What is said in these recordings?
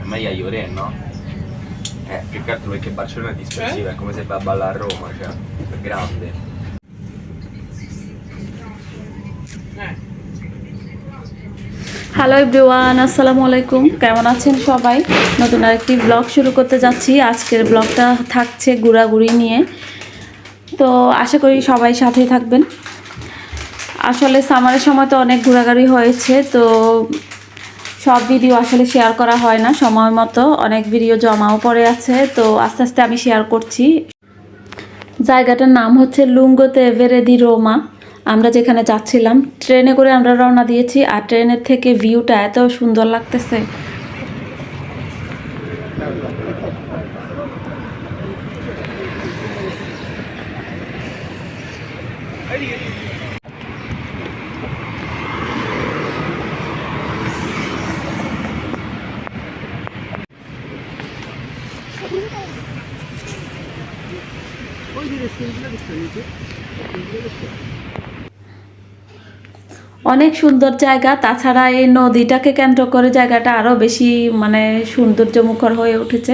è meglio a Lloret, no? Più che altro perché Barcellona è dispersiva, è come se va a ballare a Roma, cioè, è grande. Hello everyone, আসসালামু আলাইকুম। কেমন আছেন সবাই? নতুন আরেকটি ব্লগ শুরু করতে যাচ্ছি। আজকের ব্লগটা থাকছে ঘোরাঘুরি নিয়ে, তো আশা করি সবাই সাথেই থাকবেন। আসলে সামারের সময় তো অনেক ঘোরাঘুরি হয়েছে, তো সব ভিডিও আসলে শেয়ার করা হয় না সময় মতো, অনেক ভিডিও জমাও পড়ে আছে, তো আস্তে আস্তে আমি শেয়ার করছি। জায়গাটার নাম হচ্ছে লুঙ্গো তেভেরে দি রোমা। আমরা যেখানে যাচ্ছিলাম, ট্রেনে করে আমরা রওনা দিয়েছি, আর ট্রেনের থেকে ভিউটা এত সুন্দর লাগতেছে। অনেক সুন্দর জায়গা, তাছাড়া এই নদীটাকে কেন্দ্র করে জায়গাটা আরও বেশি মানে সৌন্দর্যমুখর হয়ে উঠেছে।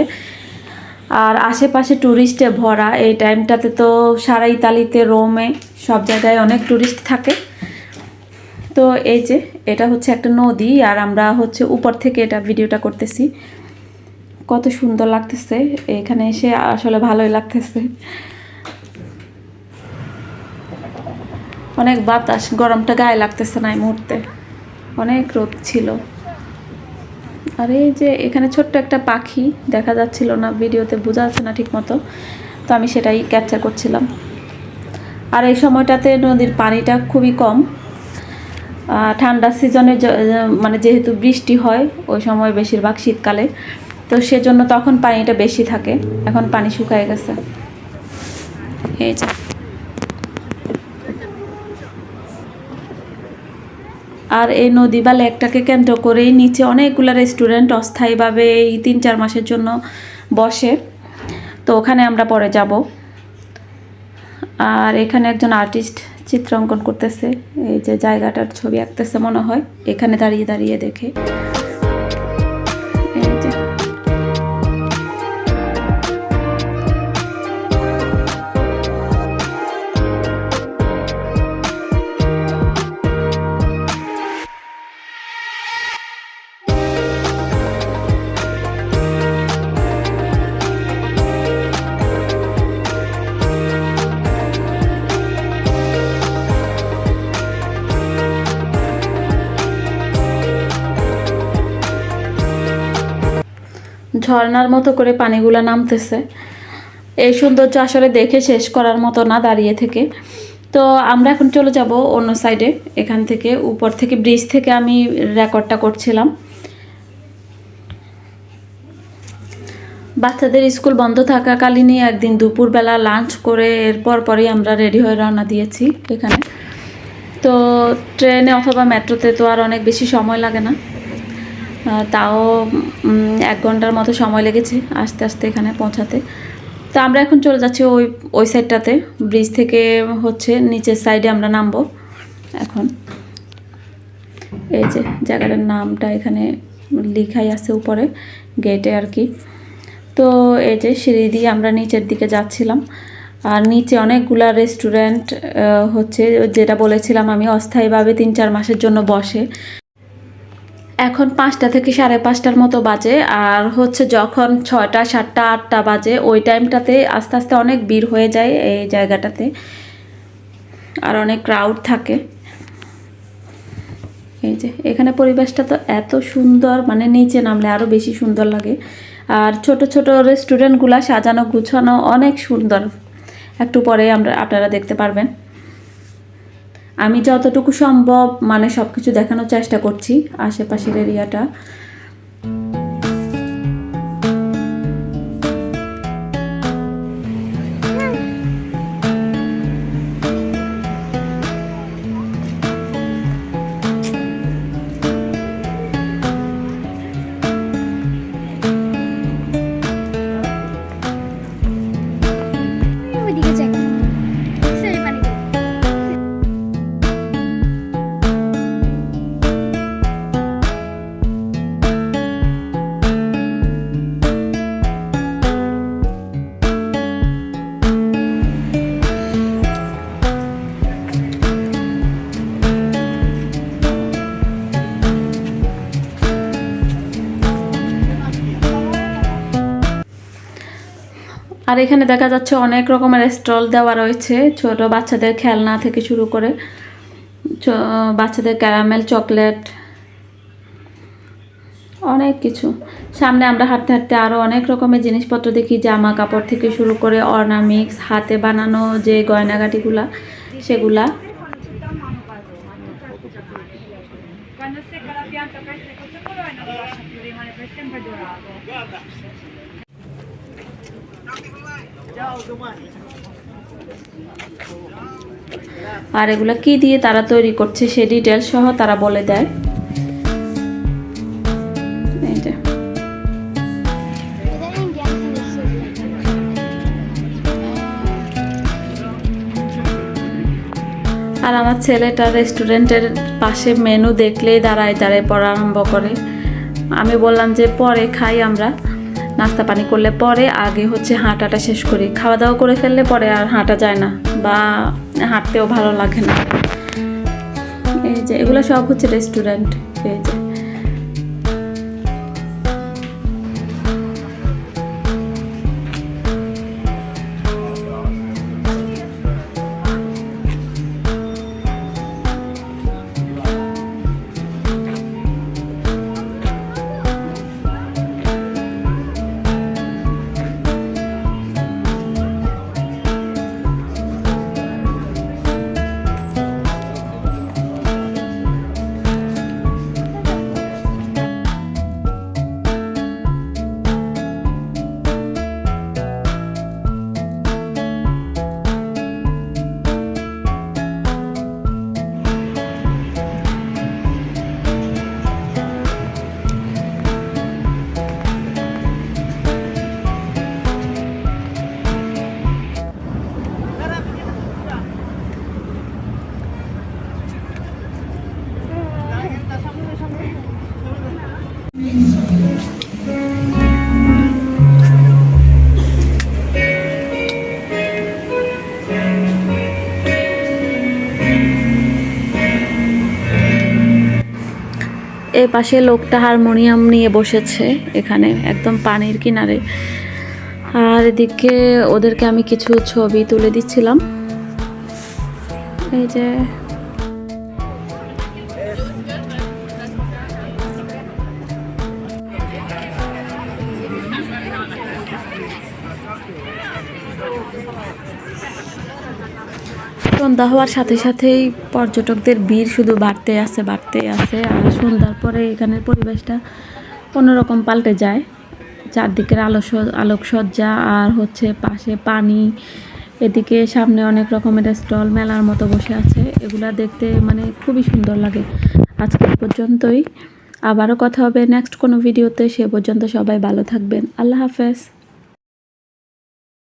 আর আশেপাশে ট্যুরিস্টে ভরা। এই টাইমটাতে তো সারা ইতালিতে, রোমে, সব জায়গায় অনেক ট্যুরিস্ট থাকে। তো এই যে এটা হচ্ছে একটা নদী, আর আমরা হচ্ছে উপর থেকে এটা ভিডিওটা করতেছি। কত সুন্দর লাগতেছে এখানে এসে, আসলে ভালোই লাগতেছে। অনেক বাতাস, গরমটা গায়ে লাগতেছে না এই মুহূর্তে, অনেক রোদ ছিল। আর এই যে এখানে ছোট্ট একটা পাখি দেখা যাচ্ছিল না, ভিডিওতে বোঝা যাচ্ছে না ঠিক মতো, তো আমি সেটাই ক্যাপচার করছিলাম। আর এই সময়টাতে নদীর পানিটা খুবই কম। ঠান্ডার সিজনে মানে যেহেতু বৃষ্টি হয় ওই সময় বেশিরভাগ শীতকালে, তো সেজন্য তখন পানিটা বেশি থাকে। এখন পানি শুকায় গেছে। এই যে আর এই নদী বা লেকটাকে কেন্দ্র করেই নিচে অনেকগুলো রেস্টুরেন্ট অস্থায়ীভাবে এই 3-4 মাসের জন্য বসে, তো ওখানে আমরা পরে যাব। আর এখানে একজন আর্টিস্ট চিত্র অঙ্কন করতেছে, এই যে জায়গাটার ছবি আঁকতেছে মনে হয় এখানে দাঁড়িয়ে দাঁড়িয়ে দেখে। এই যে ঝর্ণার মতো করে পানিগুলো নামতেছে। এই সৌন্দর্য আসলে দেখে শেষ করার মতো না দাঁড়িয়ে থেকে। তো আমরা এখন চলে যাব অন্য সাইডে। এখান থেকে উপর থেকে ব্রিজ থেকে আমি রেকর্ডটা করছিলাম। বাচ্চাদের স্কুল বন্ধ থাকাকালীনই একদিন দুপুরবেলা লাঞ্চ করে এরপর পরেই আমরা রেডি হয়ে রওনা দিয়েছি এখানে। তো ট্রেনে অথবা মেট্রোতে তো আর অনেক বেশি সময় লাগে না, তাও 1 ঘন্টার মতো সময় লেগেছে আস্তে আস্তে এখানে পৌঁছাতে। তো আমরা এখন চলে যাচ্ছি ওই সাইডটাতে, ব্রিজ থেকে হচ্ছে নিচের সাইডে আমরা নামবো এখন। এই যে জায়গাটার নামটা এখানে লেখাই আছে উপরে গেটে আর কি। তো এই যে সিঁড়ি দিয়ে আমরা নিচের দিকে যাচ্ছিলাম, আর নিচে অনেকগুলা রেস্টুরেন্ট হচ্ছে, যেটা বলেছিলাম আমি অস্থায়ীভাবে 3-4 মাসের জন্য বসে। এখন 5টা থেকে 5:30টার মতো বাজে, আর হচ্ছে যখন 6টা, 7টা, 8টা বাজে ওই টাইমটাতে আস্তে আস্তে অনেক ভিড় হয়ে যায় এই জায়গাটাতে, আর অনেক ক্রাউড থাকে। এই যে এখানে পরিবেশটা তো এত সুন্দর, মানে নিচে নামলে আরও বেশি সুন্দর লাগে। আর ছোট ছোট রেস্টুরেন্টগুলা সাজানো গুছানো অনেক সুন্দর, একটু পরে আপনারা দেখতে পারবেন। আমি যতটুকু সম্ভব মানে সব কিছু দেখানোর চেষ্টা করছি আশেপাশের এরিয়াটা। আর এখানে দেখা যাচ্ছে অনেক রকমের স্টল দেওয়া রয়েছে, ছোট বাচ্চাদের খেলনা থেকে শুরু করে বাচ্চাদের ক্যারামেল, চকলেট, অনেক কিছু। সামনে আমরা হাঁটতে হাঁটতে আরও অনেক রকমের জিনিসপত্র দেখি, জামা কাপড় থেকে শুরু করে অর্নামিক্স, হাতে বানানো যে গয়নাগাটিগুলা সেগুলা। Quando secca la pianta queste cose colori non lo lascia più, rimane per sempre dorato. আর এগুলা কি দিয়ে তারা তৈরি করছে সে ডিটেলস সহ তারা বলে দেয়। এই যে আর আমার ছেলেটা রেস্টুরেন্টের পাশে মেনু দেখলেই দাঁড়ায় দাঁড়ায় পড়া আরম্ভ করে। আমি বললাম যে পরে খাই, আমরা নাস্তা পানি করলে পরে, আগে হচ্ছে হাঁটাটা শেষ করি। খাওয়া দাওয়া করে ফেললে পরে আর হাঁটা যায় না বা হাঁটতেও ভালো লাগে না। এই যে এগুলো সব হচ্ছে রেস্টুরেন্ট। এই যে এই পাশে লোকটা হারমোনিয়াম নিয়ে বসেছে এখানে একদম পানির কিনারে। আর এদিকে ওদেরকে আমি কিছু ছবি তুলে দিচ্ছিলাম। এই যে সন্ধ্যা হওয়ার সাথে সাথেই পর্যটকদের ভিড় শুধু বাড়তে আছে। আর সন্ধ্যার পরে এখানের পরিবেশটা অন্যরকম পাল্টে যায়। চারদিকের আলোকসজ্জা আর হচ্ছে পাশে পানি, এদিকে সামনে অনেক রকমের স্টল মেলার মতো বসে আছে। এগুলা দেখতে মানে খুবই সুন্দর লাগে। আজকে পর্যন্তই, আবারও কথা হবে নেক্সট কোনো ভিডিওতে। সে পর্যন্ত সবাই ভালো থাকবেন। আল্লাহ হাফেজ।